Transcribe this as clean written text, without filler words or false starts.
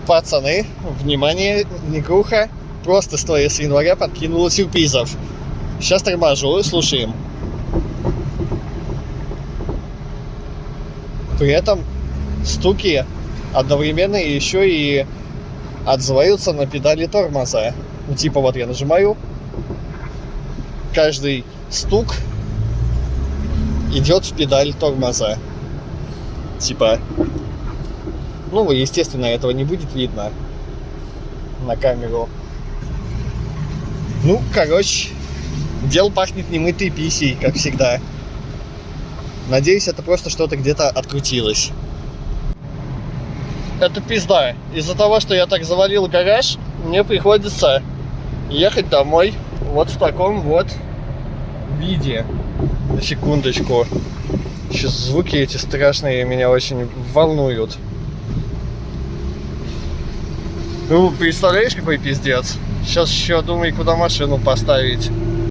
Пацаны, внимание, Негруха просто стоя с января подкинула сюрпризов. Сейчас торможу, слушаем. При этом стуки одновременно еще и отзываются на педали тормоза. Ну, типа вот я нажимаю, каждый стук идет в педаль тормоза. Типа, ну, естественно, этого не будет видно на камеру. Ну, короче, дело пахнет немытой писей, как всегда. Надеюсь, это просто что-то где-то открутилось. Это пизда. Из-за того, что я так завалил гараж, мне приходится ехать домой вот в таком вот виде. На секундочку. Сейчас звуки эти страшные меня очень волнуют. Ну, представляешь, какой пиздец? Сейчас еще думаю, куда машину поставить.